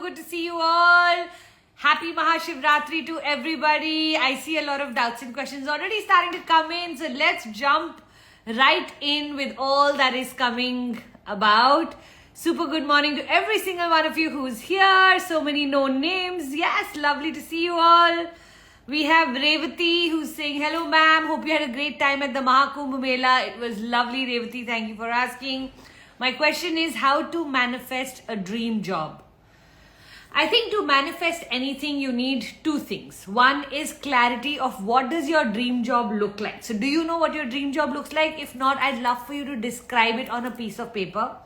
good to see you all. Happy Mahashivratri to everybody. I see a lot of doubts and questions already starting to come in. So let's jump right in with all that is coming about. Super good morning to every single one of you who's here. So many known names. Yes, lovely to see you all. We have Revati who's saying, hello ma'am, hope you had a great time at the Mahakumbh Mela. It was lovely, Revati, thank you for asking. My question is how to manifest a dream job. I think to manifest anything you need two things. One is clarity of what does your dream job look like. So do you know what your dream job looks like? If not, I'd love for you to describe it on a piece of paper.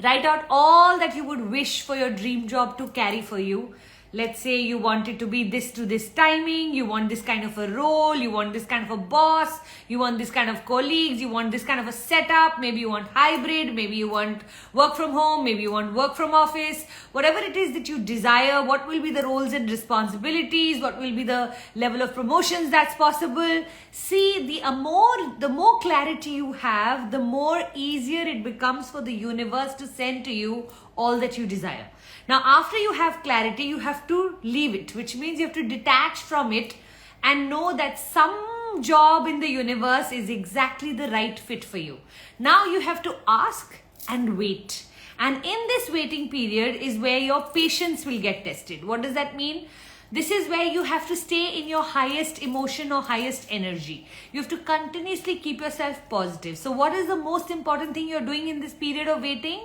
Write out all that you would wish for your dream job to carry for you. Let's say you want it to be this to this timing, you want this kind of a role, you want this kind of a boss, you want this kind of colleagues, you want this kind of a setup, maybe you want hybrid, maybe you want work from home, maybe you want work from office, whatever it is that you desire, what will be the roles and responsibilities, what will be the level of promotions that's possible. See, the more clarity you have, the more easier it becomes for the universe to send to you all that you desire. Now, after you have clarity, you have to leave it, which means you have to detach from it and know that some job in the universe is exactly the right fit for you. Now you have to ask and wait. And in this waiting period is where your patience will get tested. What does that mean? This is where you have to stay in your highest emotion or highest energy. You have to continuously keep yourself positive. So what is the most important thing you're doing in this period of waiting?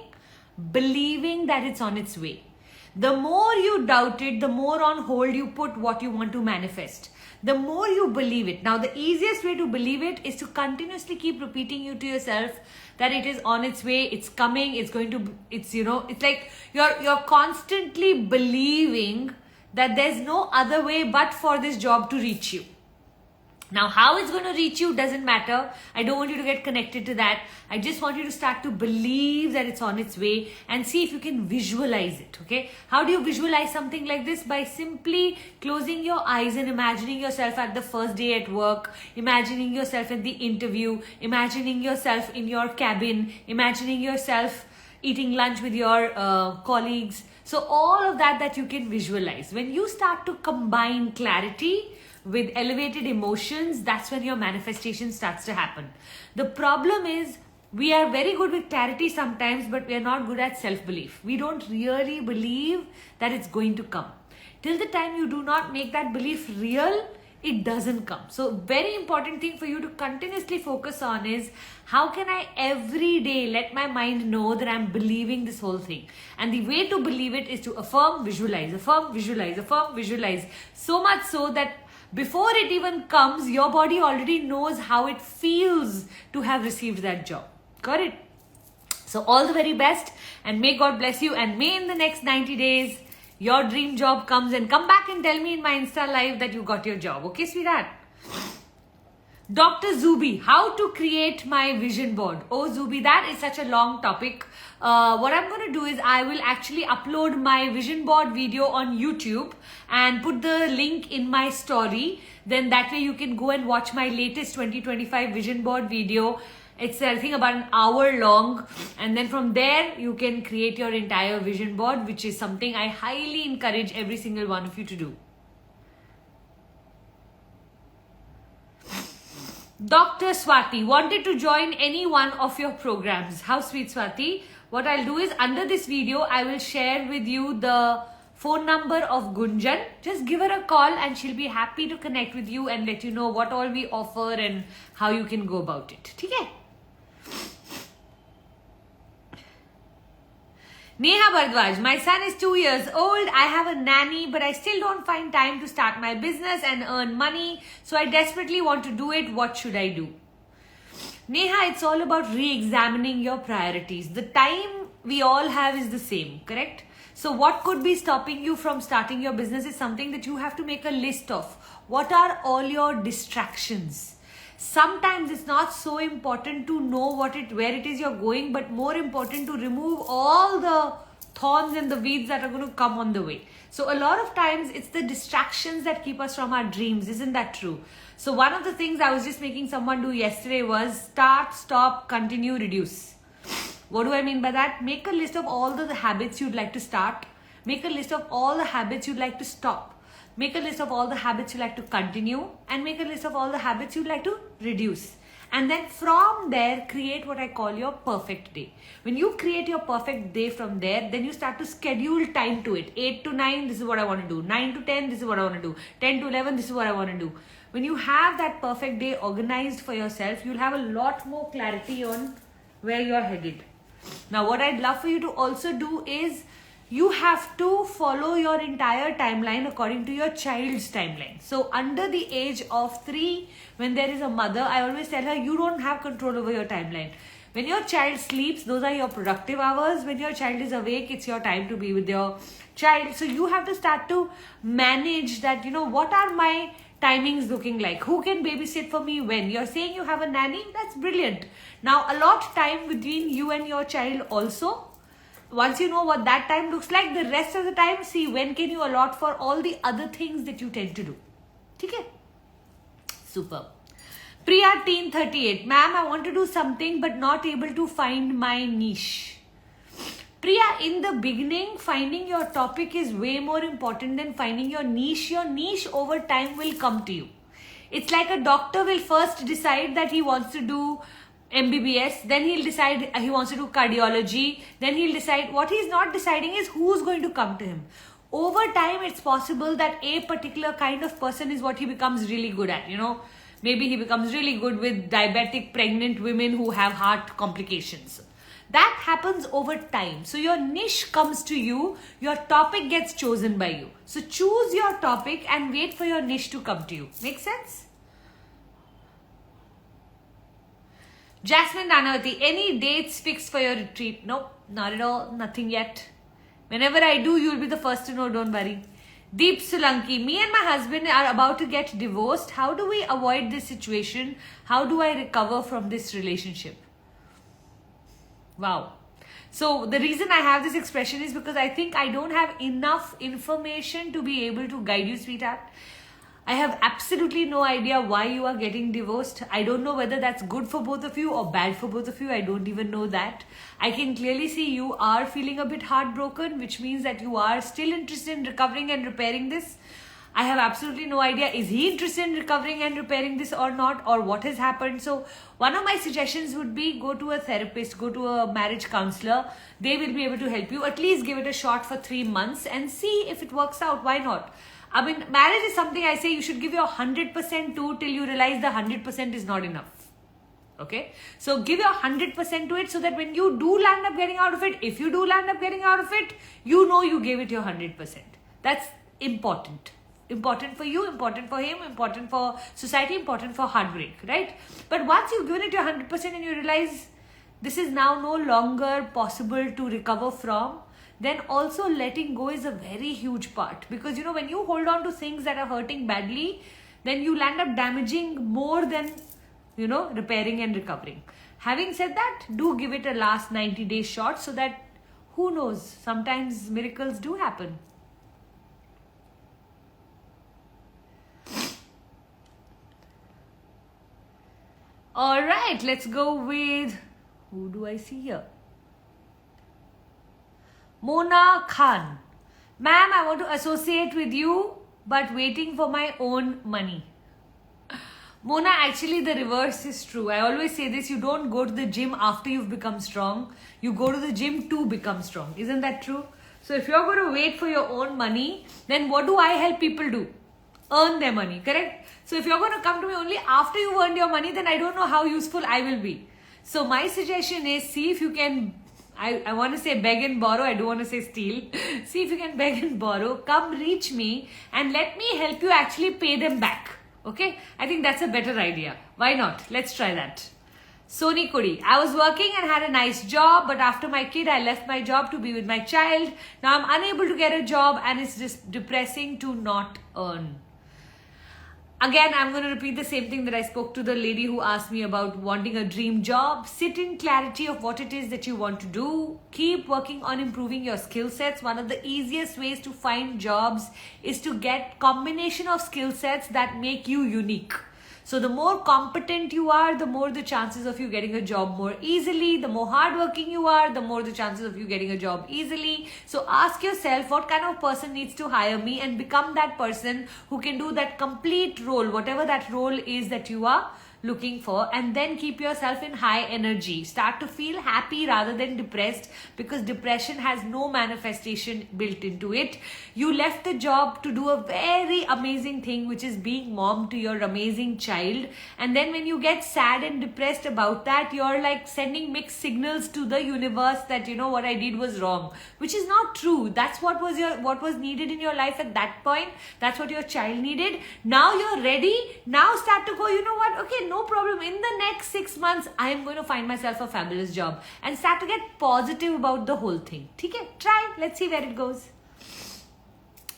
Believing that it's on its way. The more you doubt it, the more on hold you put what you want to manifest. The more you believe it. Now, the easiest way to believe it is to continuously keep repeating you to yourself that it is on its way, it's coming, it's going to, it's like you're constantly believing that there's no other way but for this job to reach you. Now, how it's going to reach you doesn't matter. I don't want you to get connected to that. I just want you to start to believe that it's on its way and see if you can visualize it, okay? How do you visualize something like this? By simply closing your eyes and imagining yourself at the first day at work, imagining yourself at the interview, imagining yourself in your cabin, imagining yourself eating lunch with your colleagues. So all of that you can visualize. When you start to combine clarity with elevated emotions, that's when your manifestation starts to happen. The problem is we are very good with clarity sometimes, but we are not good at self-belief. We don't really believe that it's going to come. Till the time you do not make that belief real, it doesn't come. So very important thing for you to continuously focus on is how can I every day let my mind know that I'm believing this whole thing. And the way to believe it is to affirm, visualize, affirm, visualize, affirm, visualize. So much so that before it even comes, your body already knows how it feels to have received that job. Got it? So all the very best and may God bless you, and may in the next 90 days your dream job comes, and come back and tell me in my Insta live that you got your job. Okay, sweetheart? Dr. Zubi, how to create my vision board. Oh, Zubi, that is such a long topic. What I'm going to do is I will actually upload my vision board video on YouTube and put the link in my story. Then that way you can go and watch my latest 2025 vision board video. It's, I think, about an hour long. And then from there, you can create your entire vision board, which is something I highly encourage every single one of you to do. Dr. Swati wanted to join any one of your programs. How sweet, Swati. What I'll do is under this video, I will share with you the phone number of Gunjan. Just give her a call and she'll be happy to connect with you and let you know what all we offer and how you can go about it. Okay? Neha Bardwaj, my son is 2 years old. I have a nanny, but I still don't find time to start my business and earn money. So I desperately want to do it. What should I do? Neha, it's all about re-examining your priorities. The time we all have is the same, correct? So what could be stopping you from starting your business is something that you have to make a list of. What are all your distractions? Sometimes it's not so important to know where it is you're going, but more important to remove all the thorns and the weeds that are going to come on the way. So a lot of times it's the distractions that keep us from our dreams. Isn't that true? So one of the things I was just making someone do yesterday was start, stop, continue, reduce. What do I mean by that? Make a list of all the habits you'd like to start. Make a list of all the habits you'd like to stop. Make a list of all the habits you like to continue, and make a list of all the habits you'd like to reduce. And then from there, create what I call your perfect day. When you create your perfect day from there, then you start to schedule time to it. 8 to 9, this is what I want to do. 9 to 10, this is what I want to do. 10 to 11, this is what I want to do. When you have that perfect day organized for yourself, you'll have a lot more clarity on where you're headed. Now, what I'd love for you to also do is, you have to follow your entire timeline according to your child's timeline. So under the age of 3, when there is a mother, I always tell her, you don't have control over your timeline. When your child sleeps, those are your productive hours. When your child is awake, it's your time to be with your child. So you have to start to manage that, what are my timings looking like? Who can babysit for me when? You're saying you have a nanny? That's brilliant. Now allot time between you and your child also. Once you know what that time looks like, the rest of the time, see when can you allot for all the other things that you tend to do. Okay? Super. Priya Teen 38. Ma'am, I want to do something but not able to find my niche. Priya, in the beginning, finding your topic is way more important than finding your niche. Your niche over time will come to you. It's like a doctor will first decide that he wants to do MBBS, then he'll decide he wants to do cardiology, then he'll decide. What he's not deciding is who's going to come to him. Over time, it's possible that a particular kind of person is what he becomes really good at. Maybe he becomes really good with diabetic pregnant women who have heart complications. That happens over time. So your niche comes to you, your topic gets chosen by you. So choose your topic and wait for your niche to come to you. Make sense? Jasmine Nanavati, any dates fixed for your retreat? Nope, not at all. Nothing yet. Whenever I do, you'll be the first to know. Don't worry. Deep Solanki, me and my husband are about to get divorced. How do we avoid this situation? How do I recover from this relationship? Wow. So the reason I have this expression is because I think I don't have enough information to be able to guide you, sweetheart. I have absolutely no idea why you are getting divorced. I don't know whether that's good for both of you or bad for both of you. I don't even know that. I can clearly see you are feeling a bit heartbroken, which means that you are still interested in recovering and repairing this. I have absolutely no idea, is he interested in recovering and repairing this or not, or what has happened. So one of my suggestions would be, go to a therapist, go to a marriage counselor. They will be able to help you. At least give it a shot for 3 months and see if it works out. Why not? I mean, marriage is something I say you should give your 100% to till you realize the 100% is not enough. Okay? So give your 100% to it so that when you do land up getting out of it, if you do land up getting out of it, you know you gave it your 100%. That's important. Important for you, important for him, important for society, important for heartbreak, right? But once you've given it your 100% and you realize this is now no longer possible to recover from, then also letting go is a very huge part. Because when you hold on to things that are hurting badly, then you land up damaging more than, repairing and recovering. Having said that, do give it a last 90-day shot so that, who knows, sometimes miracles do happen. Alright, let's go with, who do I see here? Mona Khan. Ma'am, I want to associate with you, but waiting for my own money. Mona, actually the reverse is true. I always say this, you don't go to the gym after you've become strong. You go to the gym to become strong. Isn't that true? So if you're going to wait for your own money, then what do I help people do? Earn their money, correct? So if you're going to come to me only after you've earned your money, then I don't know how useful I will be. So my suggestion is, see if you can, I want to say beg and borrow, I don't want to say steal. See if you can beg and borrow, come reach me and let me help you actually pay them back. Okay? I think that's a better idea. Why not? Let's try that. Soni Kudi, I was working and had a nice job, but after my kid, I left my job to be with my child. Now I'm unable to get a job and it's just depressing to not earn. Again, I'm going to repeat the same thing that I spoke to the lady who asked me about wanting a dream job. Sit in clarity of what it is that you want to do. Keep working on improving your skill sets. One of the easiest ways to find jobs is to get combination of skill sets that make you unique. So the more competent you are, the more the chances of you getting a job more easily. The more hardworking you are, the more the chances of you getting a job easily. So ask yourself, what kind of person needs to hire me, and become that person who can do that complete role, whatever that role is that you are looking for, and then keep yourself in high energy. Start to feel happy rather than depressed, because depression has no manifestation built into it. You left the job to do a very amazing thing, which is being mom to your amazing child, and then when you get sad and depressed about that, you're like sending mixed signals to the universe that, you know, what I did was wrong, which is not true. That's what was needed in your life at that point. That's what your child needed. Now you're ready. Now start to go, you know what, okay, no problem. In the next 6 months, I am going to find myself a fabulous job, and start to get positive about the whole thing. Okay, try. Let's see where it goes.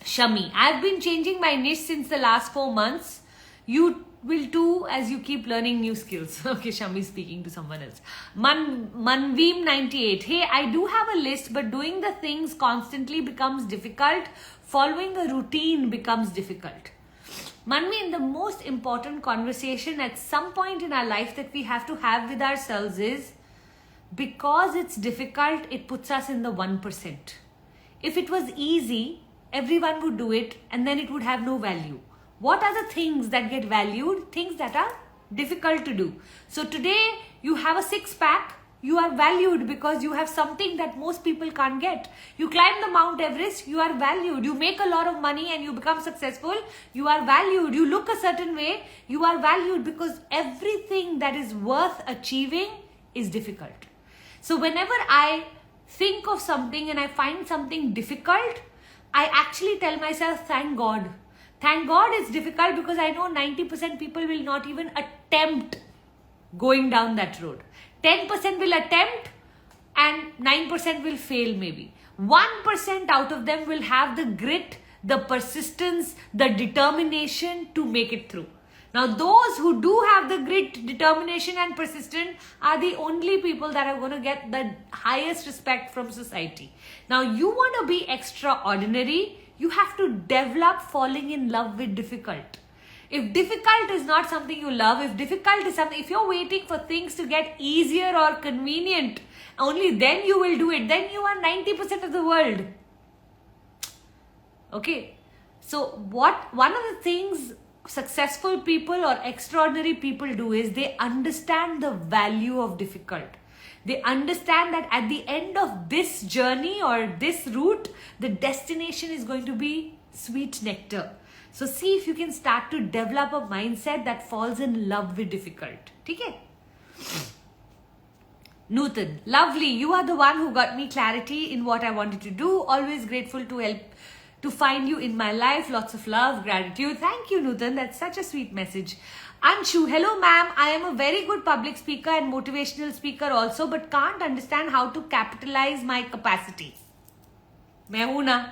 Shami, I've been changing my niche since the last 4 months. You will too, as you keep learning new skills. Okay, Shami speaking to someone else. Manveem98. Hey, I do have a list, but doing the things constantly becomes difficult. Following a routine becomes difficult. Manvi, the most important conversation at some point in our life that we have to have with ourselves is, because it's difficult, it puts us in the 1%. If it was easy, everyone would do it, and then it would have no value. What are the things that get valued? Things that are difficult to do. So today you have a 6-pack. You are valued because you have something that most people can't get. You climb the Mount Everest, you are valued. You make a lot of money and you become successful, you are valued. You look a certain way, you are valued, because everything that is worth achieving is difficult. So whenever I think of something and I find something difficult, I actually tell myself, thank God. Thank God it's difficult, because I know 90% people will not even attempt going down that road. 10% will attempt and 9% will fail maybe. 1% out of them will have the grit, the persistence, the determination to make it through. Now those who do have the grit, determination and persistence are the only people that are going to get the highest respect from society. Now you want to be extraordinary, you have to develop falling in love with difficult. If difficult is not something you love, if you're waiting for things to get easier or convenient, only then you will do it, then you are 90% of the world. Okay. So one of the things successful people or extraordinary people do is they understand the value of difficult. They understand that at the end of this journey or this route, the destination is going to be sweet nectar. So see if you can start to develop a mindset that falls in love with difficult. Okay? Nutan, lovely. You are the one who got me clarity in what I wanted to do. Always grateful to help to find you in my life. Lots of love, gratitude. Thank you, Nutan. That's such a sweet message. Anshu, hello ma'am. I am a very good public speaker and motivational speaker also, but can't understand how to capitalize my capacity. Main hoon na.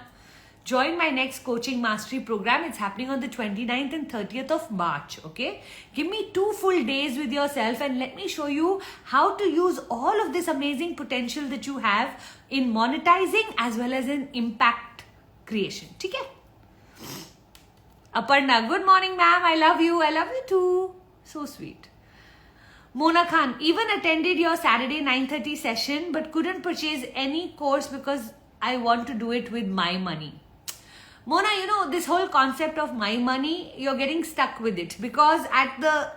Join my next coaching mastery program. It's happening on the 29th and 30th of March. Okay. Give me 2 full days with yourself and let me show you how to use all of this amazing potential that you have in monetizing as well as in impact creation. Okay. Aparna, good morning ma'am. I love you. I love you too. So sweet. Mona Khan, even attended your Saturday 9:30 session but couldn't purchase any course because I want to do it with my money. Mona, you know, this whole concept of my money, you're getting stuck with it, because at the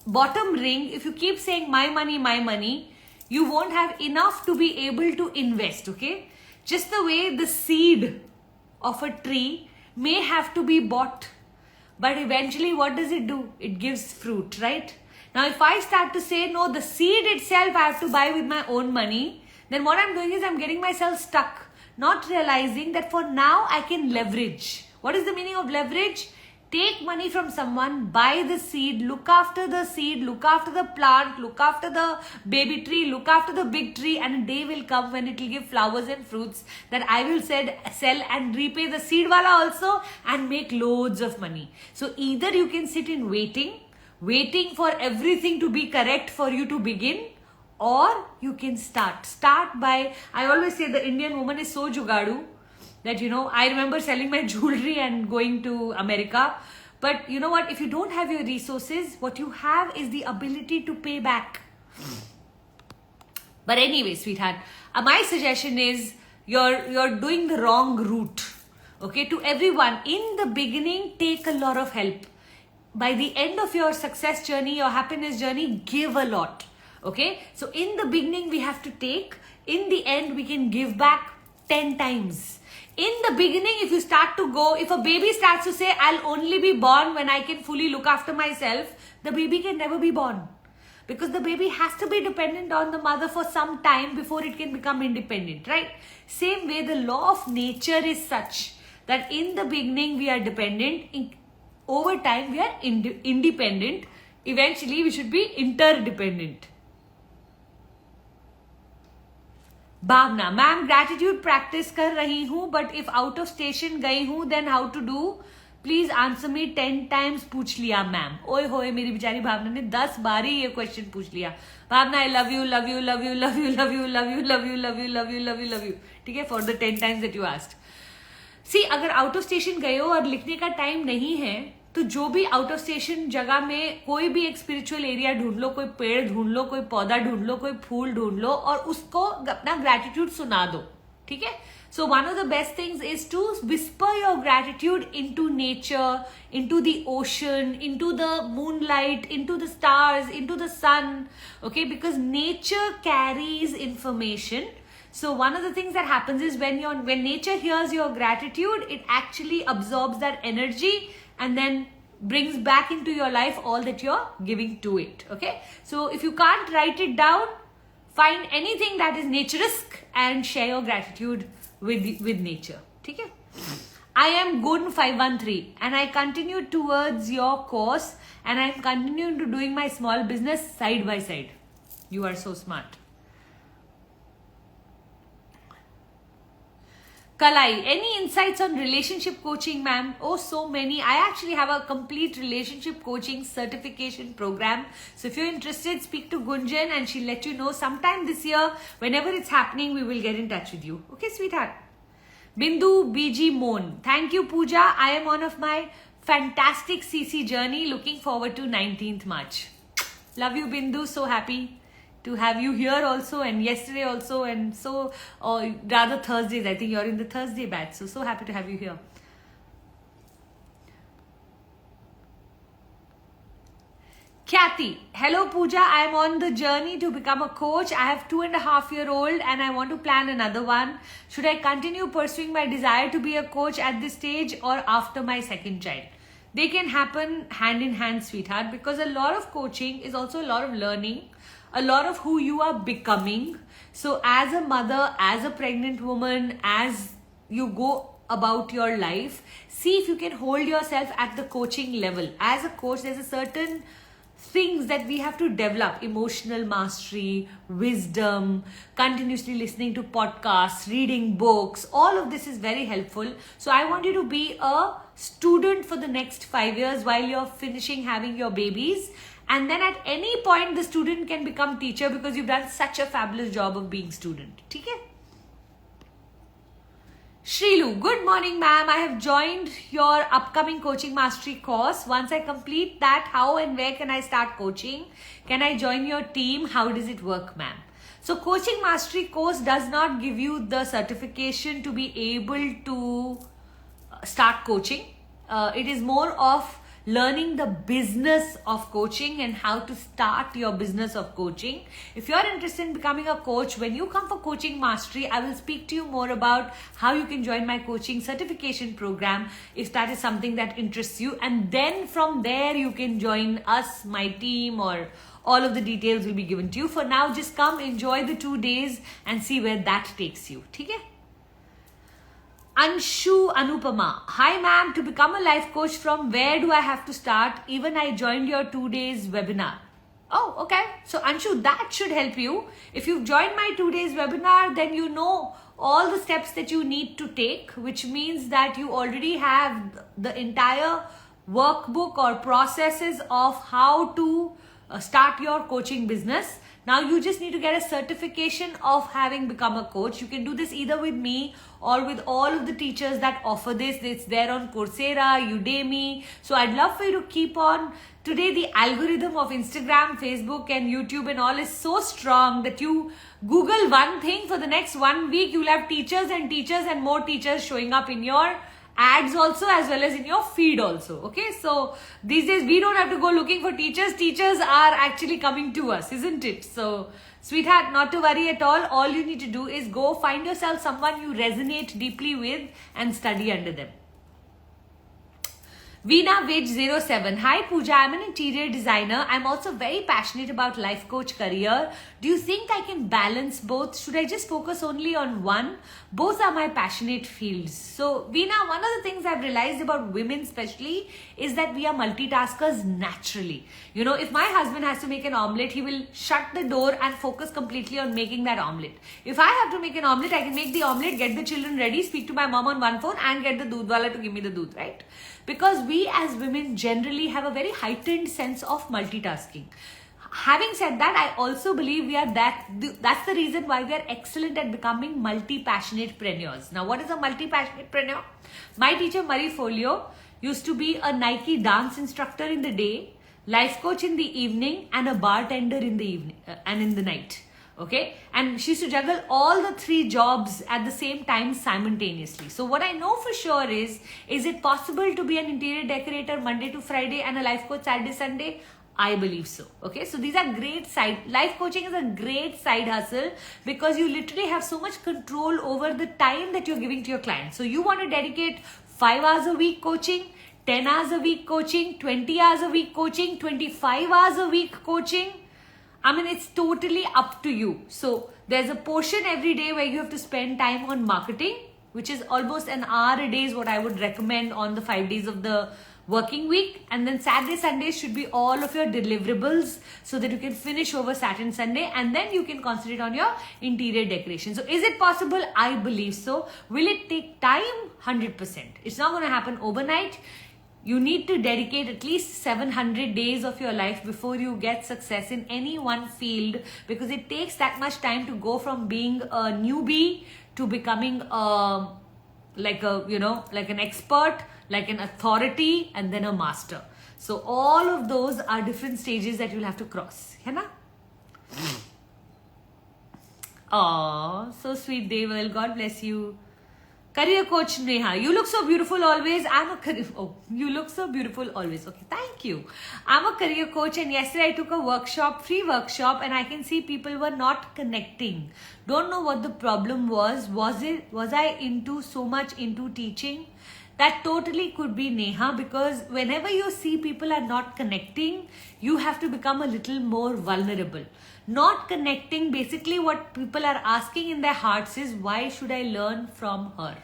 bottom ring, if you keep saying my money, you won't have enough to be able to invest, okay? Just the way the seed of a tree may have to be bought, but eventually what does it do? It gives fruit, right? Now, if I start to say, no, the seed itself I have to buy with my own money, then what I'm doing is I'm getting myself stuck, not realizing that for now I can leverage. What is the meaning of leverage? Take money from someone, buy the seed, look after the seed, look after the plant, look after the baby tree, look after the big tree, and a day will come when it will give flowers and fruits that I will sell and repay the seed wala also and make loads of money. So either you can sit in waiting for everything to be correct for you to begin, or you can start by, I always say the Indian woman is so jugadu that, you know, I remember selling my jewelry and going to America, But you know what? If you don't have your resources, what you have is the ability to pay back. But anyway, sweetheart, my suggestion is you're doing the wrong route. Okay, to everyone, in the beginning, take a lot of help. By the end of your success journey, your happiness journey, give a lot. Okay, so in the beginning, we have to take. In the end, we can give back 10 times. In the beginning, if you start to go, if a baby starts to say, I'll only be born when I can fully look after myself, the baby can never be born. Because the baby has to be dependent on the mother for some time before it can become independent, right? Same way, the law of nature is such that in the beginning, we are dependent. Over time, we are independent. Eventually, we should be interdependent. Bhavna, ma'am gratitude practice कर रही हूँ, but if out of station गई हूँ then how to do, please answer me 10 times पूछ लिया ma'am. ओए होए, मेरी बेचारी भावना ने 10 बार ही ये क्वेश्चन पूछ लिया. Bhavna, I love you love you love you love you love you love you love you love you love you love you love you. ठीक है, for the 10 times that you asked. See, अगर out of station गए हो और लिखने का time नहीं है, तो जो भी आउट ऑफ स्टेशन जगह में कोई भी एक स्पिरिचुअल एरिया ढूंढ लो, कोई पेड़ ढूंढ लो, कोई पौधा ढूंढ लो, कोई फूल ढूंढ लो और उसको अपना ग्रैटिट्यूड सुना दो. ठीक है, so one of the best things is to whisper your gratitude into nature, into the ocean, into the moonlight, into the stars, into the sun. Okay, because nature carries information. So one of the things that happens is when nature hears your gratitude, it actually absorbs that energy and then brings back into your life all that you're giving to it. Okay, so if you can't write it down, find anything that is naturesque and share your gratitude with nature. Okay, I am Gun 513 and I continue towards your course and I am continuing to doing my small business side by side. You are so smart. Kalai, any insights on relationship coaching, ma'am? Oh, so many. I actually have a complete relationship coaching certification program. So if you're interested, speak to Gunjan and she'll let you know. Sometime this year, whenever it's happening, we will get in touch with you. Okay, sweetheart? Bindu BG Moon. Thank you, Pooja. I am on of my fantastic CC journey. Looking forward to 19th March. Love you, Bindu. So happy to have you here also, and yesterday also, and so, or rather Thursdays. I think you're in the Thursday batch, so happy to have you here. Kathy, hello Pooja, I am on the journey to become a coach. I have 2.5-year-old and I want to plan another one. Should I continue pursuing my desire to be a coach at this stage or after my second child? They can happen hand in hand, sweetheart, because a lot of coaching is also a lot of learning, a lot of who you are becoming. So as a mother, as a pregnant woman, as you go about your life, see if you can hold yourself at the coaching level. As a coach, there's a certain things that we have to develop: emotional mastery, wisdom, continuously listening to podcasts, reading books. All of this is very helpful. So I want you to be a student for the next 5 years while you're finishing having your babies. And then at any point, the student can become teacher because you've done such a fabulous job of being student. Okay? Shrilu, good morning, ma'am. I have joined your upcoming coaching mastery course. Once I complete that, how and where can I start coaching? Can I join your team? How does it work, ma'am? So coaching mastery course does not give you the certification to be able to start coaching. It is more of learning the business of coaching and how to start your business of coaching. If you're interested in becoming a coach, when you come for coaching mastery, I will speak to you more about how you can join my coaching certification program if that is something that interests you. And then from there, you can join us, my team, or all of the details will be given to you. For now, just come, enjoy the 2 days and see where that takes you. Okay? Anshu Anupama. Hi ma'am, to become a life coach, from where do I have to start? Even I joined your 2 days webinar. Oh, okay. So Anshu, that should help you. If you've joined my 2 days webinar, then you know all the steps that you need to take, which means that you already have the entire workbook or processes of how to start your coaching business. Now you just need to get a certification of having become a coach. You can do this either with me or with all of the teachers that offer this. It's there on Coursera, Udemy. So I'd love for you to keep on. Today the algorithm of Instagram, Facebook and YouTube and all is so strong that you Google one thing, for the next 1 week you'll have teachers and more teachers showing up in your ads also, as well as in your feed also. Okay, so these days we don't have to go looking for teachers. Teachers are actually coming to us, isn't it? So sweetheart, not to worry at all you need to do is go find yourself someone you resonate deeply with and study under them. Veena Vij 07. Hi Pooja, I'm an interior designer. I'm also very passionate about life coach career. Do you think I can balance both? Should I just focus only on one? Both are my passionate fields. So Veena, one of the things I've realized about women especially is that we are multitaskers naturally. You know, if my husband has to make an omelette, he will shut the door and focus completely on making that omelette. If I have to make an omelette, I can make the omelette, get the children ready, speak to my mom on one phone and get the doodh wala to give me the doodh, right? Because we as women generally have a very heightened sense of multitasking. Having said that, I also believe that's the reason why we are excellent at becoming multi-passionate-preneurs. Now, what is a multi-passionate-preneur? My teacher, Marie Folio, used to be a Nike dance instructor in the day, life coach in the evening, and a bartender in the evening and in the night. Okay, and she used to juggle all the 3 jobs at the same time simultaneously. So what I know for sure is it possible to be an interior decorator Monday to Friday and a life coach Saturday, Sunday? I believe so. Okay, so these are great life coaching is a great side hustle because you literally have so much control over the time that you're giving to your clients. So you want to dedicate 5 hours a week coaching, 10 hours a week coaching, 20 hours a week coaching, 25 hours a week coaching. I mean, it's totally up to you. So there's a portion every day where you have to spend time on marketing, which is almost an hour a day is what I would recommend on the 5 days of the working week. And then Saturday, Sunday should be all of your deliverables so that you can finish over Saturday and Sunday, and then you can concentrate on your interior decoration. So is it possible? I believe so. Will it take time? 100%. It's not going to happen overnight. You need to dedicate at least 700 days of your life before you get success in any one field, because it takes that much time to go from being a newbie to becoming like an expert, like an authority, and then a master. So all of those are different stages that you'll have to cross. Hai na? Oh, so sweet, Deval. God bless you. Career coach Neha, you look so beautiful always. You look so beautiful always. Okay, thank you. I'm a career coach, and yesterday I took a free workshop, and I can see people were not connecting. Don't know what the problem was. Was I so much into teaching? That totally could be, Neha, because whenever you see people are not connecting, you have to become a little more vulnerable. Not connecting, basically what people are asking in their hearts is, why should I learn from her?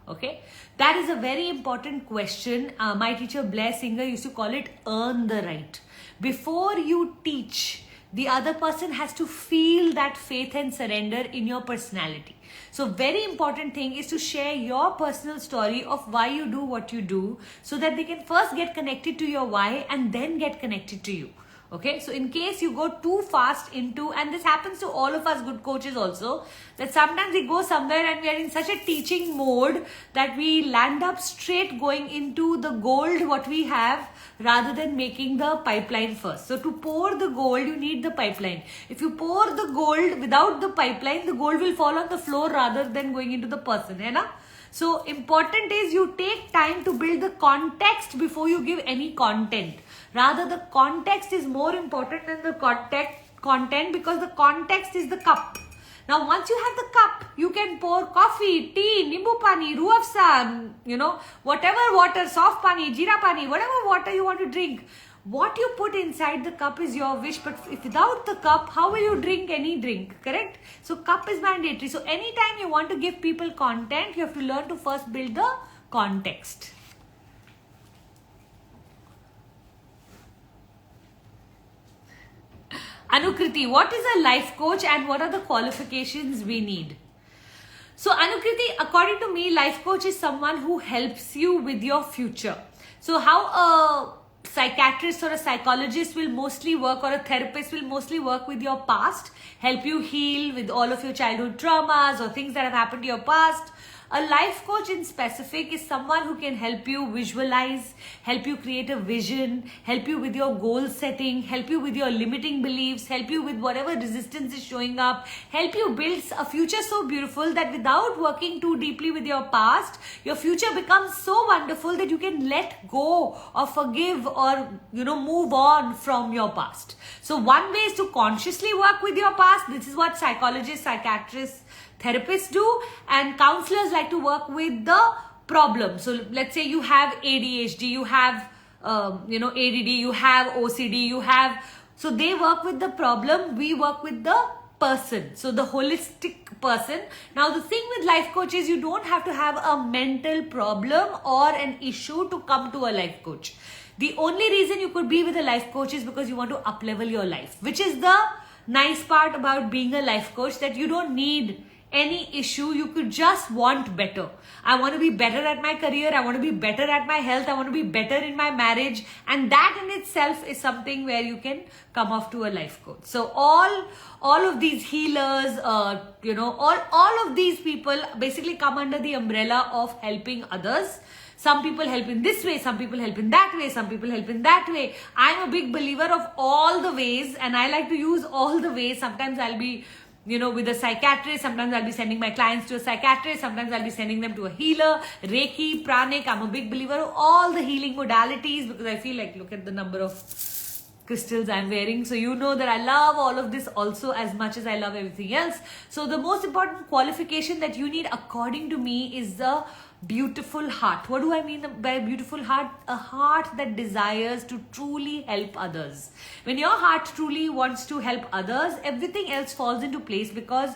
Okay, that is a very important question. My teacher Blair Singer used to call it earn the right. Before you teach, the other person has to feel that faith and surrender in your personality. So very important thing is to share your personal story of why you do what you do, so that they can first get connected to your why and then get connected to you. Okay, so in case you go too fast into, and this happens to all of us good coaches also, that sometimes we go somewhere and we are in such a teaching mode that we land up straight going into the gold what we have, rather than making the pipeline first. So to pour the gold, you need the pipeline. If you pour the gold without the pipeline, the gold will fall on the floor rather than going into the person. Hai na? So important is you take time to build the context before you give any content. Rather, the context is more important than the content, because the context is the cup. Now, once you have the cup, you can pour coffee, tea, nimbu pani, ruh afza, whatever water, soft pani, jeera pani, whatever water you want to drink. What you put inside the cup is your wish, but if without the cup, how will you drink any drink, correct? So cup is mandatory. So anytime you want to give people content, you have to learn to first build the context. Anukriti, what is a life coach and what are the qualifications we need? So Anukriti, according to me, life coach is someone who helps you with your future. So how a psychiatrist or a psychologist will mostly work, or a therapist will mostly work with your past, help you heal with all of your childhood traumas or things that have happened to your past. A life coach in specific is someone who can help you visualize, help you create a vision, help you with your goal setting, help you with your limiting beliefs, help you with whatever resistance is showing up, help you build a future so beautiful that without working too deeply with your past, your future becomes so wonderful that you can let go or forgive or, move on from your past. So one way is to consciously work with your past. This is what psychologists, psychiatrists, therapists do, and counselors like to work with the problem. So let's say you have ADHD, you have ADD, you have OCD, so they work with the problem, we work with the person, so the holistic person. Now the thing with life coach is you don't have to have a mental problem or an issue to come to a life coach. The only reason you could be with a life coach is because you want to up level your life, which is the nice part about being a life coach, that you don't need any issue. You could just want better. I want to be better at my career, I want to be better at my health, I want to be better in my marriage, and that in itself is something where you can come off to a life coach. So all of these healers, all of these people basically come under the umbrella of helping others. Some people help in this way, some people help in that way, some people help in that way. I'm a big believer of all the ways, and I like to use all the ways. Sometimes I'll be with a psychiatrist, sometimes I'll be sending my clients to a psychiatrist, sometimes I'll be sending them to a healer, Reiki, Pranic. I'm a big believer of all the healing modalities because I feel like, look at the number of crystals I'm wearing. So you know that I love all of this also as much as I love everything else. So the most important qualification that you need, according to me, is the beautiful heart. What do I mean by a beautiful heart? A heart that desires to truly help others. When your heart truly wants to help others, everything else falls into place, because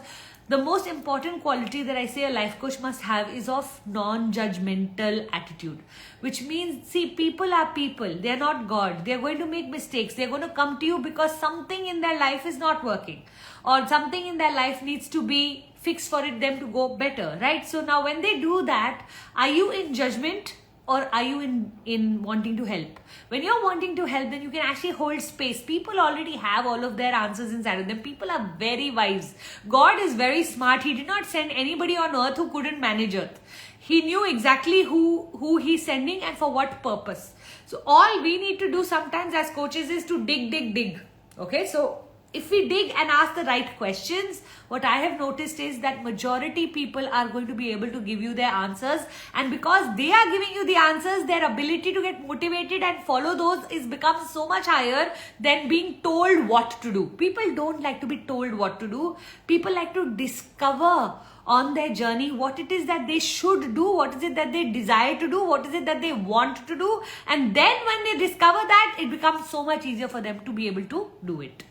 the most important quality that I say a life coach must have is of non-judgmental attitude, which means, see, people are people. They are not God. They are going to make mistakes. They are going to come to you because something in their life is not working, or something in their life needs to be fixed for them to go better, right? So now when they do that, are you in judgment or are you in wanting to help? When you're wanting to help, then you can actually hold space. People already have all of their answers inside of them. People are very wise. God is very smart. He did not send anybody on earth who couldn't manage earth. He knew exactly who he's sending and for what purpose. So all we need to do sometimes as coaches is to dig. Okay, so if we dig and ask the right questions, what I have noticed is that majority people are going to be able to give you their answers, and because they are giving you the answers, their ability to get motivated and follow those is becomes so much higher than being told what to do. People don't like to be told what to do. People like to discover on their journey what it is that they should do, what is it that they desire to do, what is it that they want to do, and then when they discover that, it becomes so much easier for them to be able to do it.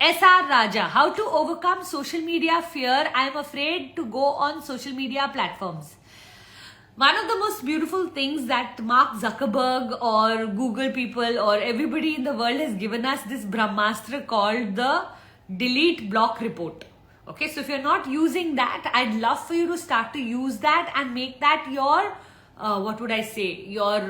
SR Raja, how to overcome social media fear? I am afraid to go on social media platforms. One of the most beautiful things that Mark Zuckerberg or Google people or everybody in the world has given us, this Brahmastra called the delete block report. Okay, so if you're not using that, I'd love for you to start to use that and make that your, your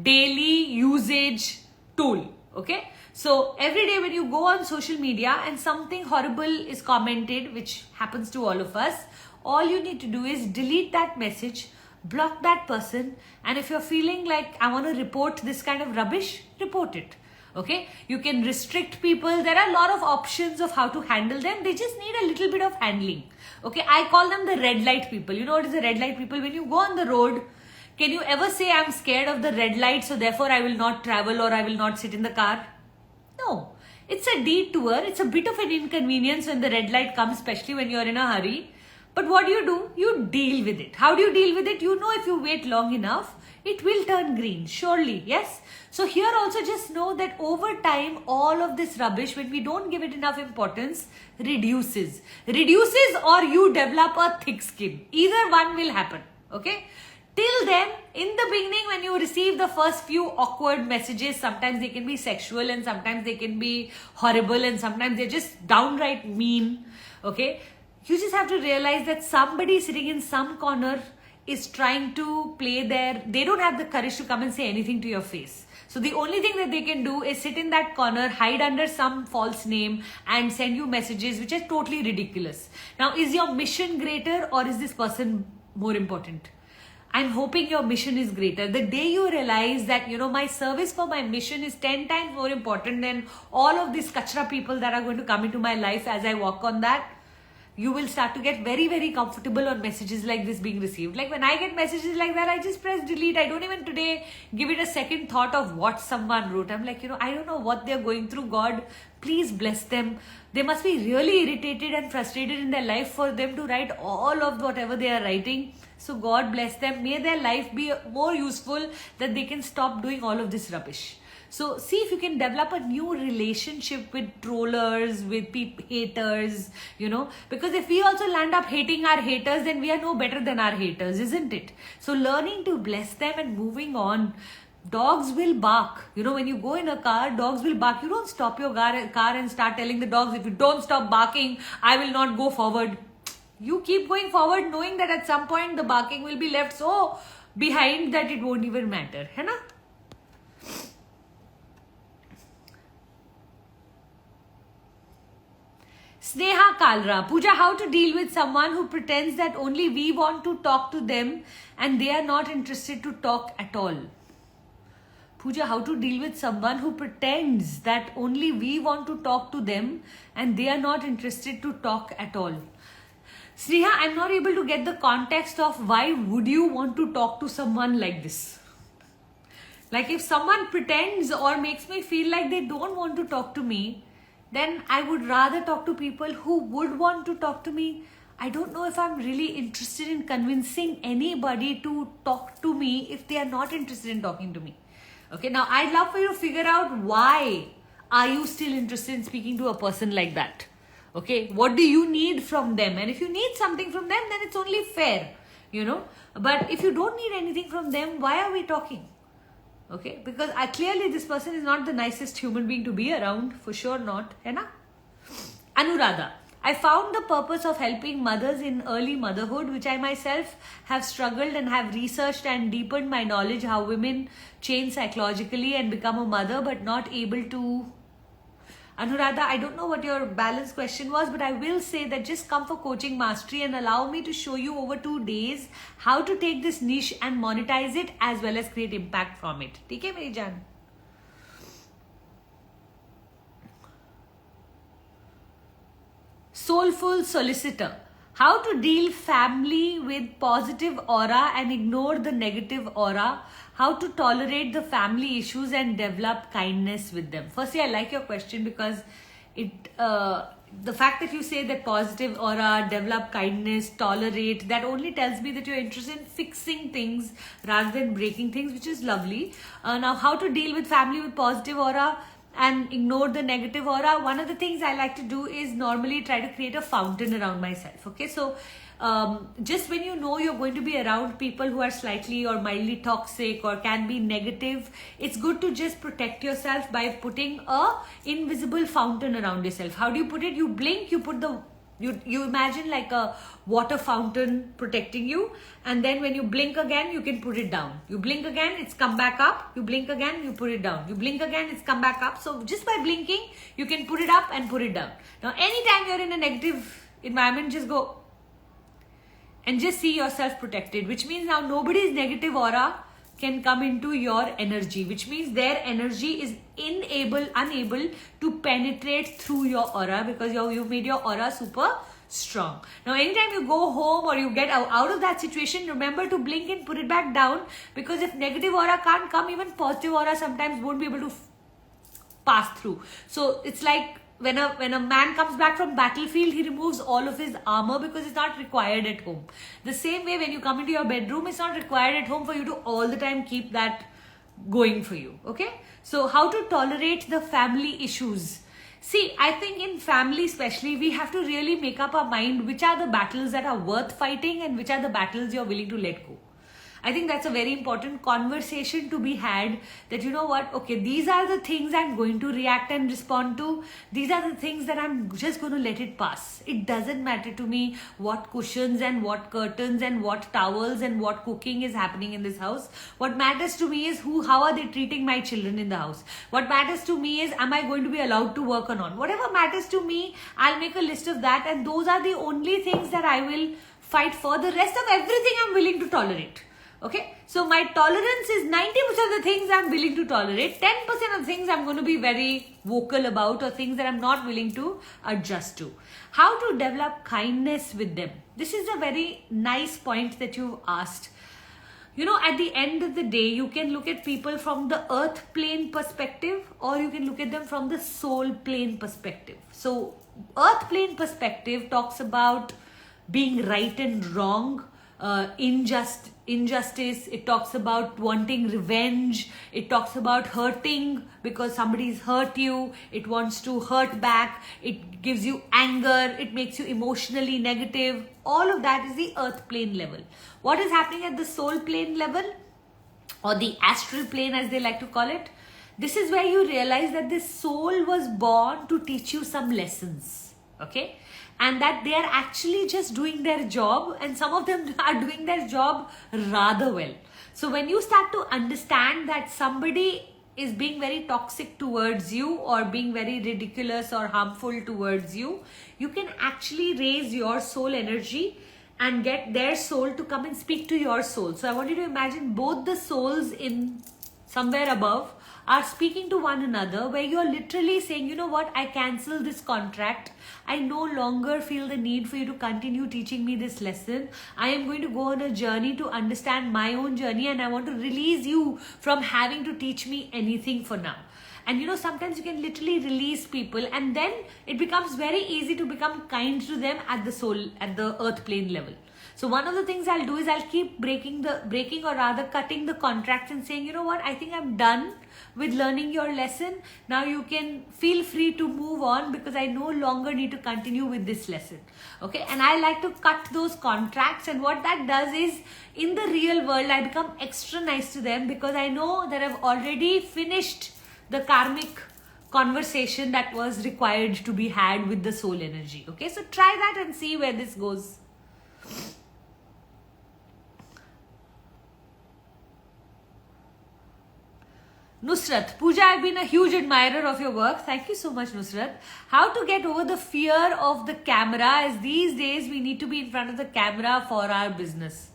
daily usage tool. Okay. So every day when you go on social media and something horrible is commented, which happens to all of us, all you need to do is delete that message, block that person, and if you're feeling like I want to report this kind of rubbish, report it. Okay, you can restrict people. There are a lot of options of how to handle them. They just need a little bit of handling. Okay, I call them the red light people. You know what is the red light people? When you go on the road, can you ever say I'm scared of the red light, so therefore I will not travel or I will not sit in the car? No, it's a detour. It's a bit of an inconvenience when the red light comes, especially when you're in a hurry. But what do? You deal with it. How do you deal with it? You know, if you wait long enough, it will turn green, surely, yes? So here also just know that over time, all of this rubbish, when we don't give it enough importance, reduces. Reduces, or you develop a thick skin. Either one will happen, okay? Till then, in the beginning, when you receive the first few awkward messages, sometimes they can be sexual and sometimes they can be horrible and sometimes they're just downright mean, okay? You just have to realize that somebody sitting in some corner is trying to play they don't have the courage to come and say anything to your face. So the only thing that they can do is sit in that corner, hide under some false name and send you messages which are totally ridiculous. Now, is your mission greater or is this person more important? I'm hoping your mission is greater. The day you realize that, my service for my mission is 10 times more important than all of these kachra people that are going to come into my life as I walk on that, you will start to get very, very comfortable on messages like this being received. Like when I get messages like that, I just press delete. I don't even today give it a second thought of what someone wrote. I'm like, I don't know what they're going through. God, please bless them. They must be really irritated and frustrated in their life for them to write all of whatever they are writing. So God bless them. May their life be more useful that they can stop doing all of this rubbish. So see if you can develop a new relationship with trollers, with haters, because if we also land up hating our haters, then we are no better than our haters, isn't it? So learning to bless them and moving on. Dogs will bark. When you go in a car, dogs will bark. You don't stop your car and start telling the dogs, if you don't stop barking, I will not go forward. You keep going forward knowing that at some point the barking will be left so behind that it won't even matter. Hai na? Sneha Kalra, Pooja, how to deal with someone who pretends that only we want to talk to them and they are not interested to talk at all? Pooja, how to deal with someone who pretends that only we want to talk to them and they are not interested to talk at all? Sneha, I'm not able to get the context of why would you want to talk to someone like this? Like if someone pretends or makes me feel like they don't want to talk to me, then I would rather talk to people who would want to talk to me. I don't know if I'm really interested in convincing anybody to talk to me if they are not interested in talking to me. Okay, now I'd love for you to figure out why are you still interested in speaking to a person like that. Okay, what do you need from them? And if you need something from them, then it's only fair, But if you don't need anything from them, why are we talking? Okay, because clearly this person is not the nicest human being to be around, for sure not, hai na? Anuradha, I found the purpose of helping mothers in early motherhood, which I myself have struggled and have researched and deepened my knowledge how women change psychologically and become a mother but not able to. Anuradha, I don't know what your balance question was, but I will say that just come for coaching mastery and allow me to show you over 2 days how to take this niche and monetize it as well as create impact from it. ठीक है मेरी जान? Soulful Solicitor. How to deal family with positive aura and ignore the negative aura. How to tolerate the family issues and develop kindness with them. Firstly, I like your question because the fact that you say that positive aura, develop kindness, tolerate, that only tells me that you're interested in fixing things rather than breaking things, which is lovely. Now, how to deal with family with positive aura and ignore the negative aura. One of the things I like to do is normally try to create a fountain around myself. Okay, so just when you know you're going to be around people who are slightly or mildly toxic or can be negative, it's good to just protect yourself by putting a invisible fountain around yourself. How do you put it? You blink, you put you imagine like a water fountain protecting you, and then when you blink again, you can put it down. You blink again, it's come back up. You blink again, you put it down. You blink again, it's come back up. So just by blinking, you can put it up and put it down. Now, anytime you're in a negative environment, just go and just see yourself protected, which means now nobody's negative aura can come into your energy, which means their energy is unable to penetrate through your aura because you've made your aura super strong. Now, anytime you go home or you get out of that situation, remember to blink and put it back down, because if negative aura can't come, even positive aura sometimes won't be able to pass through. So it's like when a man comes back from battlefield, he removes all of his armor because it's not required at home. The same way, when you come into your bedroom, it's not required at home for you to all the time keep that going for you. Okay, so how to tolerate the family issues. See, I think in family especially, we have to really make up our mind which are the battles that are worth fighting and which are the battles you're willing to let go. I think that's a very important conversation to be had, that you know what, okay, these are the things I'm going to react and respond to. These are the things that I'm just going to let it pass. It doesn't matter to me what cushions and what curtains and what towels and what cooking is happening in this house. What matters to me is how are they treating my children in the house. What matters to me is, am I going to be allowed to work or not. Whatever matters to me, I'll make a list of that, and those are the only things that I will fight for. The rest of everything I'm willing to tolerate. Okay, so my tolerance is 90% of the things I'm willing to tolerate. 10% of things I'm going to be very vocal about, or things that I'm not willing to adjust to. How to develop kindness with them. This is a very nice point that you asked. You know, at the end of the day, you can look at people from the earth plane perspective, or you can look at them from the soul plane perspective. So earth plane perspective talks about being right and wrong, injustice. It talks about wanting revenge. It talks about hurting because somebody's hurt you. It wants to hurt back. It gives you anger. It makes you emotionally negative. All of that is the earth plane level. What is happening at the soul plane level, or the astral plane as they like to call it? This is where you realize that this soul was born to teach you some lessons. Okay? And that they are actually just doing their job, and some of them are doing their job rather well. So when you start to understand that somebody is being very toxic towards you, or being very ridiculous or harmful towards you, you can actually raise your soul energy and get their soul to come and speak to your soul. So I want you to imagine both the souls in somewhere above are speaking to one another, where you're literally saying, you know what, I cancel this contract. I no longer feel the need for you to continue teaching me this lesson. I am going to go on a journey to understand my own journey, and I want to release you from having to teach me anything for now. And you know, sometimes you can literally release people, and then it becomes very easy to become kind to them at the soul, at the earth plane level. So one of the things I'll do is I'll keep breaking or rather cutting the contracts, and saying, you know what, I think I'm done with learning your lesson. Now you can feel free to move on, because I no longer need to continue with this lesson. Okay, and I like to cut those contracts, and what that does is, in the real world, I become extra nice to them, because I know that I've already finished the karmic conversation that was required to be had with the soul energy. Okay, so try that and see where this goes. Nusrat, Pooja, I've been a huge admirer of your work. Thank you so much, Nusrat. How to get over the fear of the camera, as these days we need to be in front of the camera for our business?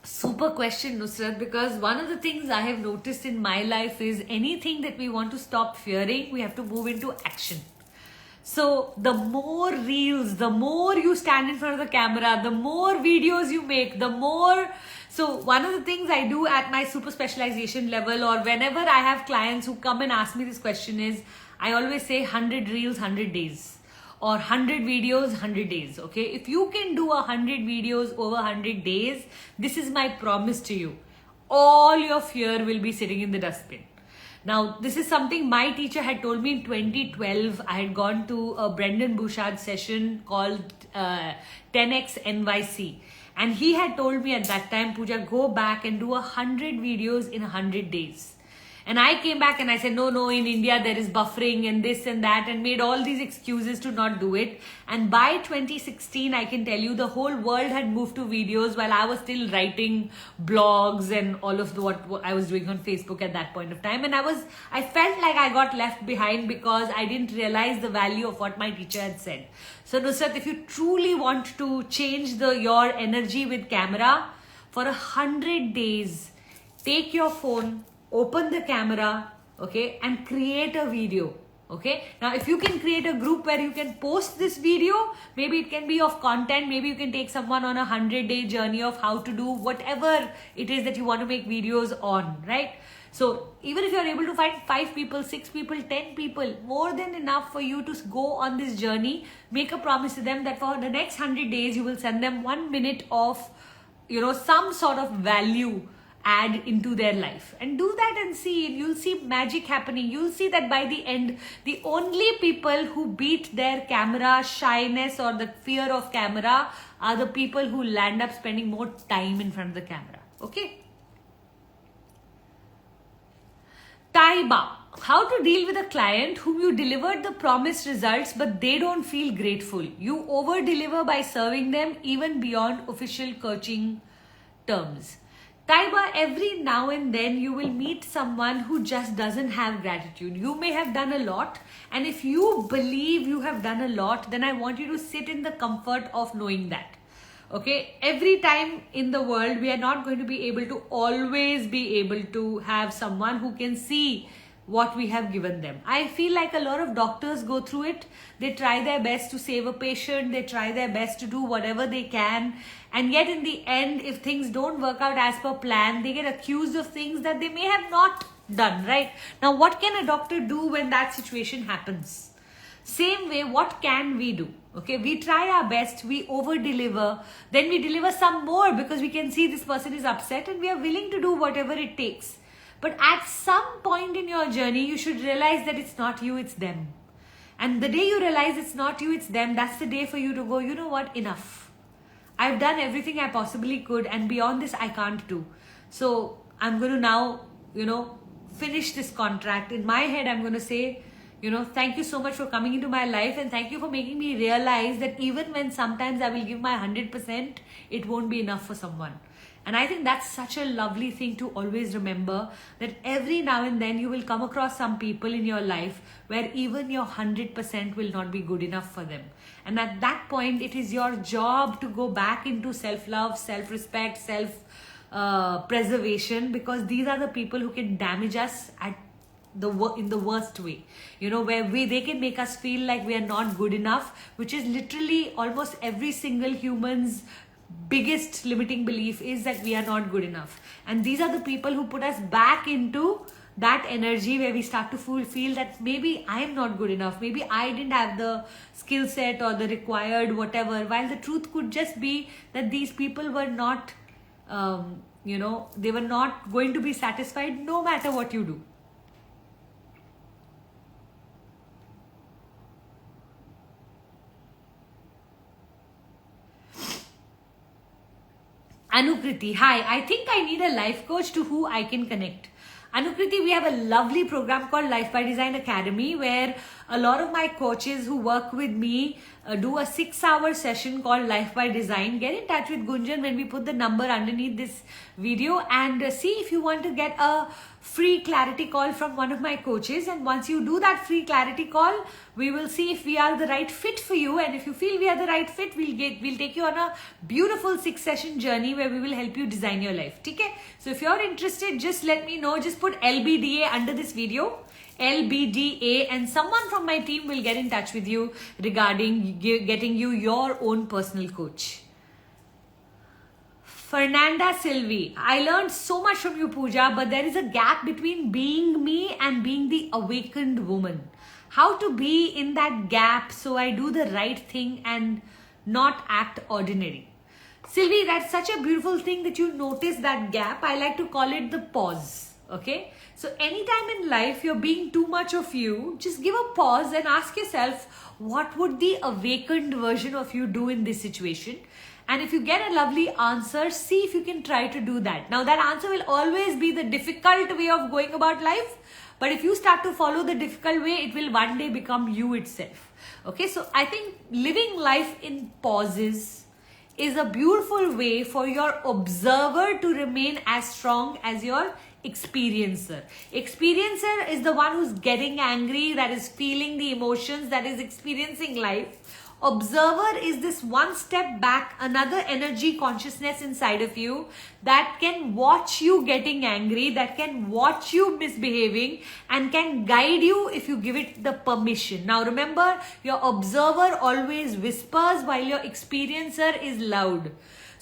Super question, Nusrat, because one of the things I have noticed in my life is, anything that we want to stop fearing, we have to move into action. So the more reels, the more you stand in front of the camera, the more videos you make, the more. So one of the things I do at my super specialization level, or whenever I have clients who come and ask me this question, is I always say 100 reels, 100 days, or 100 videos, 100 days. Okay, if you can do 100 videos over 100 days, this is my promise to you, all your fear will be sitting in the dustbin. Now, this is something my teacher had told me in 2012. I had gone to a Brendan Bouchard session called 10x NYC. And he had told me at that time, Pooja, go back and do 100 videos in 100 days. And I came back and I said, no, in India there is buffering and this and that, and made all these excuses to not do it. And by 2016, I can tell you, the whole world had moved to videos, while I was still writing blogs and all of what I was doing on Facebook at that point of time. And I felt like I got left behind, because I didn't realize the value of what my teacher had said. So Nusrat, if you truly want to change your energy with camera for 100 days, take your phone, open the camera, okay, and create a video. Okay, now if you can create a group where you can post this video, maybe it can be of content, maybe you can take someone on a 100-day journey of how to do whatever it is that you want to make videos on, right? So even if you're able to find 5 people, 6 people, 10 people, more than enough for you to go on this journey. Make a promise to them that for the next 100 days, you will send them 1 minute of, some sort of value add into their life. And do that and see, you'll see magic happening. You'll see that by the end, the only people who beat their camera shyness or the fear of camera are the people who land up spending more time in front of the camera. Okay? Taiba, how to deal with a client whom you delivered the promised results but they don't feel grateful. You over deliver by serving them even beyond official coaching terms. Taiba, every now and then you will meet someone who just doesn't have gratitude. You may have done a lot, and if you believe you have done a lot, then I want you to sit in the comfort of knowing that. Okay, every time in the world, we are not going to be able to always be able to have someone who can see what we have given them. I feel like a lot of doctors go through it. They try their best to save a patient. They try their best to do whatever they can. And yet in the end, if things don't work out as per plan, they get accused of things that they may have not done, right? Now, what can a doctor do when that situation happens? Same way, what can we do? Okay, we try our best, we over deliver, then we deliver some more because we can see this person is upset and we are willing to do whatever it takes. But at some point in your journey, you should realize that it's not you, it's them. And the day you realize it's not you, it's them, that's the day for you to go, you know what, enough. I've done everything I possibly could, and beyond this, I can't do. So I'm going to now, finish this contract. In my head, I'm going to say, thank you so much for coming into my life, and thank you for making me realize that even when sometimes I will give my 100%, it won't be enough for someone. And I think that's such a lovely thing to always remember, that every now and then you will come across some people in your life where even your 100% will not be good enough for them. And at that point, it is your job to go back into self-love, self-respect, self-preservation, because these are the people who can damage us in the worst way, where they can make us feel like we are not good enough, which is literally almost every single human's biggest limiting belief, is that we are not good enough. And these are the people who put us back into that energy where we start to feel that maybe I am not good enough, maybe I didn't have the skill set or the required whatever, while the truth could just be that these people were not they were not going to be satisfied no matter what you do. Anukriti, hi, I think I need a life coach to who I can connect. Anukriti, we have a lovely program called Life by Design Academy, where a lot of my coaches who work with me do a 6-hour session called Life by Design. Get in touch with Gunjan when we put the number underneath this video, and see if you want to get a free clarity call from one of my coaches. And once you do that free clarity call, we will see if we are the right fit for you. And if you feel we are the right fit, we'll take you on a beautiful 6-session journey where we will help you design your life. Okay? So if you're interested, just let me know. Just put LBDA under this video. LBDA, and someone from my team will get in touch with you regarding getting you your own personal coach. Fernanda Silvi, I learned so much from you, Pooja, but there is a gap between being me and being the awakened woman. How to be in that gap so I do the right thing and not act ordinary. Silvi, that's such a beautiful thing that you notice that gap. I like to call it the pause. Okay, so anytime in life you're being too much of you, just give a pause and ask yourself, what would the awakened version of you do in this situation? And if you get a lovely answer, see if you can try to do that. Now, that answer will always be the difficult way of going about life, but if you start to follow the difficult way, it will one day become you itself. Okay, so I think living life in pauses is a beautiful way for your observer to remain as strong as your experiencer. Experiencer is the one who's getting angry, that is feeling the emotions, that is experiencing life. Observer is this one step back, another energy consciousness inside of you that can watch you getting angry, that can watch you misbehaving, and can guide you if you give it the permission. Now remember, your observer always whispers while your experiencer is loud.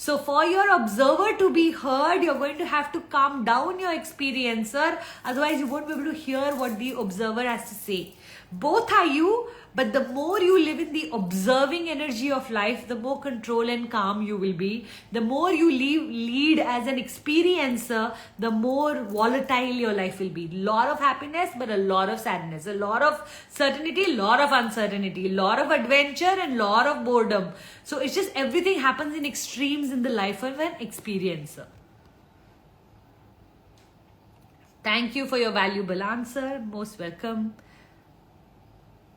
So for your observer to be heard, you're going to have to calm down your experiencer. Otherwise, you won't be able to hear what the observer has to say. Both are you, but the more you live in the observing energy of life, the more control and calm you will be. The more you lead as an experiencer, the more volatile your life will be. Lot of happiness, but a lot of sadness. A lot of certainty, lot of uncertainty. Lot of adventure and lot of boredom. So it's just everything happens in extremes in the life of an experiencer. Thank you for your valuable answer. Most welcome.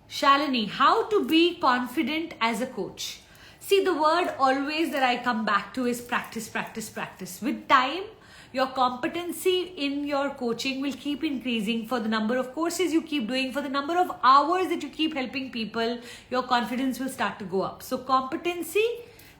Shalini, how to be confident as a coach? See, the word always that I come back to is practice, practice, practice. With time, your competency in your coaching will keep increasing. For the number of courses you keep doing, for the number of hours that you keep helping people, your confidence will start to go up. So competency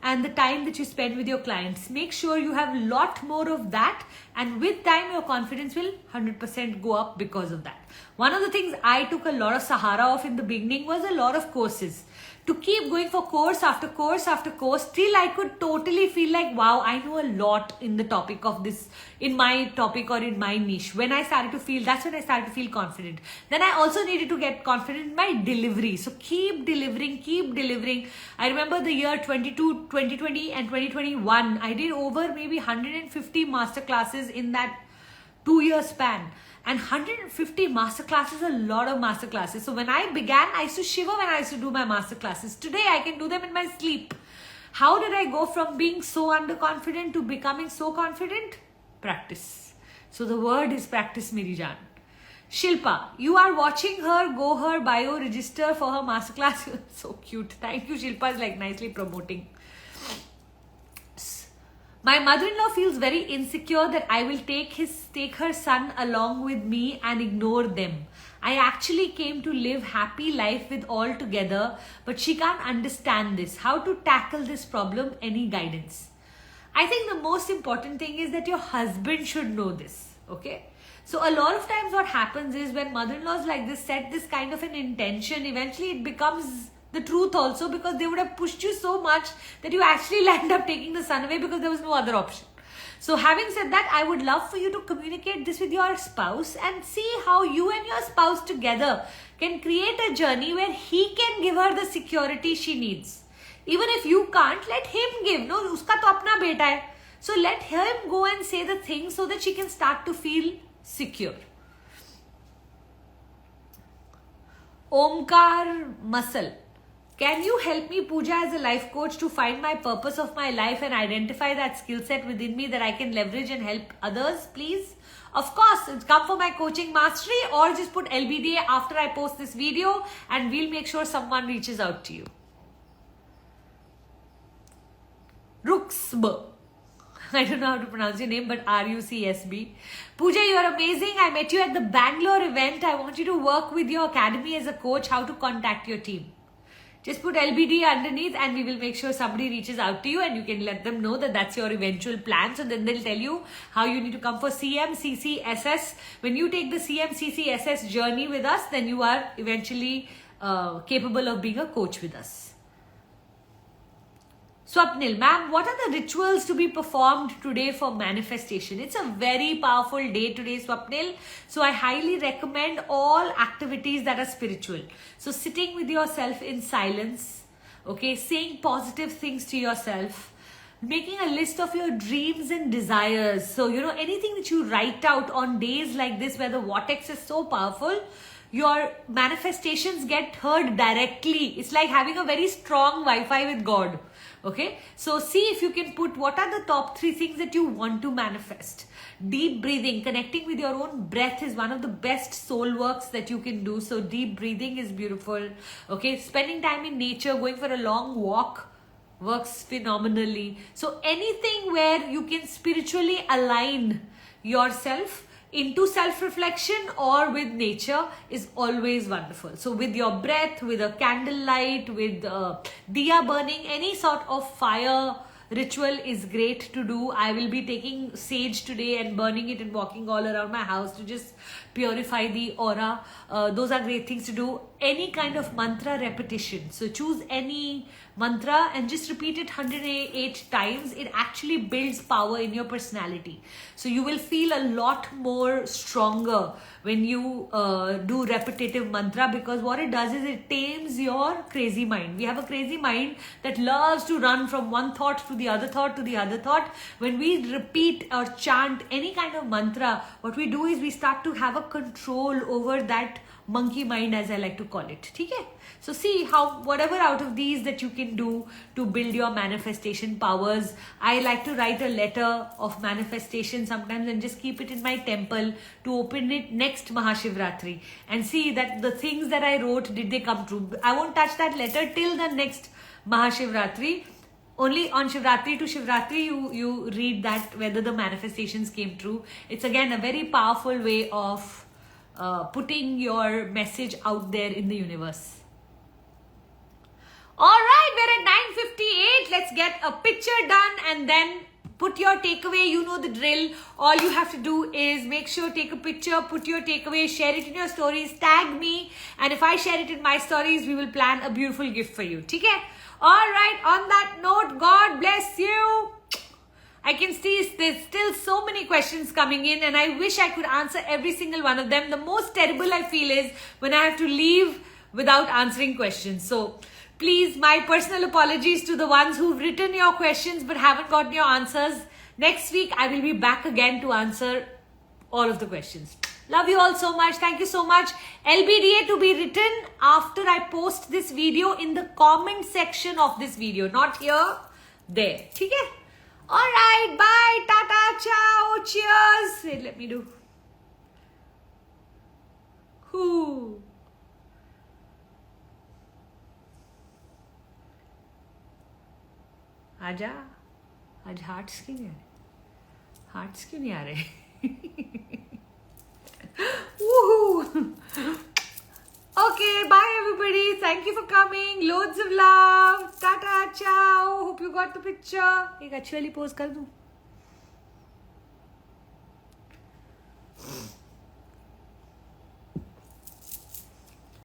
and the time that you spend with your clients, make sure you have a lot more of that, and with time your confidence will 100% go up because of that. One of the things I took a lot of Sahara of in the beginning was a lot of courses. To keep going for course after course after course, till I could totally feel like, wow, I know a lot in the topic of this, in my topic or in my niche. When I started to feel, that's when I started to feel confident. Then I also needed to get confident in my delivery. So keep delivering, keep delivering. I remember the year 2020 and 2021, I did over maybe 150 master classes in that 2-year span. And 150 masterclasses is a lot of masterclasses. So when I began, I used to shiver when I used to do my masterclasses. Today, I can do them in my sleep. How did I go from being so underconfident to becoming so confident? Practice. So the word is practice, Meri Jaan. Shilpa, you are watching her go her bio, register for her masterclass. So cute. Thank you, Shilpa is like nicely promoting. My mother-in-law feels very insecure that I will take her son along with me and ignore them. I actually came to live happy life with all together, but she can't understand this. How to tackle this problem? Any guidance? I think the most important thing is that your husband should know this. Okay? So a lot of times what happens is when mother-in-laws like this set this kind of an intention, eventually it becomes the truth also, because they would have pushed you so much that you actually end up taking the son away because there was no other option. So having said that, I would love for you to communicate this with your spouse and see how you and your spouse together can create a journey where he can give her the security she needs. Even if you can't, let him give. No, uska to apna beta hai. So let him go and say the things so that she can start to feel secure. Omkar Masal. Can you help me, Pooja, as a life coach to find my purpose of my life and identify that skill set within me that I can leverage and help others, please? Of course, come for my coaching mastery or just put LBDA after I post this video and we'll make sure someone reaches out to you. Ruxb. I don't know how to pronounce your name, but RUCSB. Pooja, you are amazing. I met you at the Bangalore event. I want you to work with your academy as a coach, how to contact your team. Just put LBD underneath and we will make sure somebody reaches out to you and you can let them know that that's your eventual plan. So then they'll tell you how you need to come for CMCCSS. When you take the CMCCSS journey with us, then you are eventually capable of being a coach with us. Swapnil, ma'am, what are the rituals to be performed today for manifestation? It's a very powerful day today, Swapnil. So I highly recommend all activities that are spiritual. So sitting with yourself in silence, okay, saying positive things to yourself, making a list of your dreams and desires. So, anything that you write out on days like this where the vortex is so powerful, your manifestations get heard directly. It's like having a very strong Wi-Fi with God. Okay, so see if you can put what are the top 3 things that you want to manifest. Deep breathing, connecting with your own breath is one of the best soul works that you can do. So deep breathing is beautiful. Okay, spending time in nature, going for a long walk works phenomenally. So anything where you can spiritually align yourself into self-reflection or with nature is always wonderful. So with your breath, with a candlelight, with diya burning, any sort of fire ritual is great to do. I will be taking sage today and burning it and walking all around my house to just purify the aura. Those are great things to do. Any kind of mantra repetition, so choose any mantra and just repeat it 108 times. It actually builds power in your personality, so you will feel a lot more stronger when you do repetitive mantra, because what it does is it tames your crazy mind. We have a crazy mind that loves to run from one thought to the other thought to the other thought. When we repeat or chant any kind of mantra, what we do is we start to have a control over that monkey mind, as I like to call it. Okay? So see how whatever out of these that you can do to build your manifestation powers. I like to write a letter of manifestation sometimes and just keep it in my temple to open it next Mahashivratri and see that the things that I wrote, did they come true. I won't touch that letter till the next Mahashivratri. Only on Shivratri to Shivratri you read that whether the manifestations came true. It's again a very powerful way of putting your message out there in the universe. Alright, we're at 9:58. Let's get a picture done and then put your takeaway. You know the drill. All you have to do is make sure, take a picture, put your takeaway, share it in your stories, tag me, and if I share it in my stories, we will plan a beautiful gift for you. Okay? Alright, on that note, God bless you. I can see there's still so many questions coming in and I wish I could answer every single one of them. The most terrible I feel is when I have to leave without answering questions. So please, my personal apologies to the ones who've written your questions but haven't gotten your answers. Next week, I will be back again to answer all of the questions. Love you all so much. Thank you so much. LBDA to be written after I post this video in the comment section of this video. Not here, there. Okay? Alright, bye, tata, ciao, cheers. Wait, let me do. Whoo. आजा, आज hearts क्यों नहीं आ रहे? Hearts क्यों नहीं आ रहे? Woohoo! Okay, bye everybody. Thank you for coming. Loads of love. Tata, ciao. Hope you got the picture. एक अच्छी वाली pose कर दूँ.